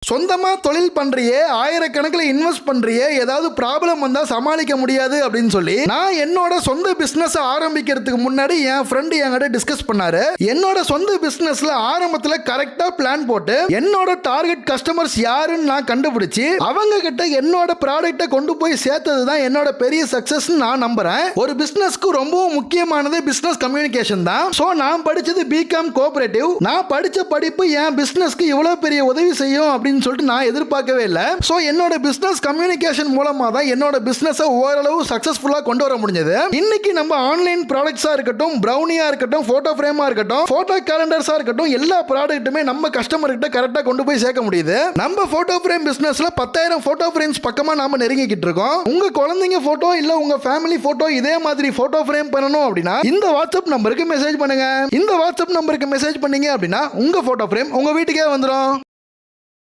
சொந்தமா தொழில் பண்றியே, ஆயிரக்கணக்கில் இன்வெஸ்ட் பண்றியே, ஏதாவது ப்ராப்ளம் வந்தா சமாளிக்க முடியாது அப்படின்னு சொல்லி நான் என்னோட சொந்த பிசினஸ் ஆரம்பிக்கிறதுக்கு முன்னாடி என் ஃப்ரெண்ட் என்கிட்ட டிஸ்கஸ் பண்ணாரு. என்னோட சொந்த பிசினஸ்ல ஆரம்பத்துல கரெக்டா பிளான் போட்டு என்னோட டார்கெட் கஸ்டமர்ஸ் யாருன்னு நான் கண்டுபிடிச்சு அவங்க கிட்ட என்னோட ப்ராடக்ட்டை கொண்டு போய் சேர்த்தது தான் என்னோட பெரிய சக்சஸ் நான் நம்புறேன். ஒரு பிசினஸ்க்கு ரொம்பவும் முக்கியமானது பிசினஸ் கம்யூனிகேஷன் தான். சோ நான் படிச்சது பிகாம் கோஆபரேட்டிவ். நான் படிச்ச படிப்பு என் பிசினஸ்க்கு இவ்வளவு பெரிய உதவி செய்யும் அப்படின்னு சொல்லிட்டு நான் எதிர்பார்க்கவே இல்லை. சோ என்னோட பிசினஸ் கம்யூனிகேஷன் மூலமா தான் என்னோட பிசினஸ் ஓரளவு சக்சஸ்ஃபுல்லா கொண்டு வர முடிஞ்சது. இன்னைக்கு நம்ம ஆன்லைன் ப்ராடக்ட்ஸா இருக்கட்டும், பிரவுனியா இருக்கட்டும், போட்டோ ஃப்ரேமா இருக்கட்டும், போட்டோ கேலண்டர்ஸா இருக்கட்டும், எல்லா ப்ராடக்ட்டுமே நம்ம கஸ்டமர் கிட்ட கரெக்டா கொண்டு போய் சேர்க்க முடியுது. நம்ம போட்டோ ஃப்ரேம் பிசினஸ்ல 10,000 போட்டோ ஃப்ரேம்ஸ் பக்கமா நாம நெருங்கிக்கிட்டு இருக்கோம். உங்க குழந்தைங்க போட்டோ இல்ல உங்க ஃபேமிலி போட்டோ இதே மாதிரி போட்டோ ஃப்ரேம் பண்ணணும் அப்படின்னா இந்த வாட்ஸ்அப் நம்பருக்கு மெசேஜ் பண்ணுங்க. இந்த வாட்ஸ்அப் நம்பருக்கு மெசேஜ் பண்ணீங்க அப்படின்னா உங்க போட்டோ ஃப்ரேம் உங்க வீட்டுக்கே வந்துடும்.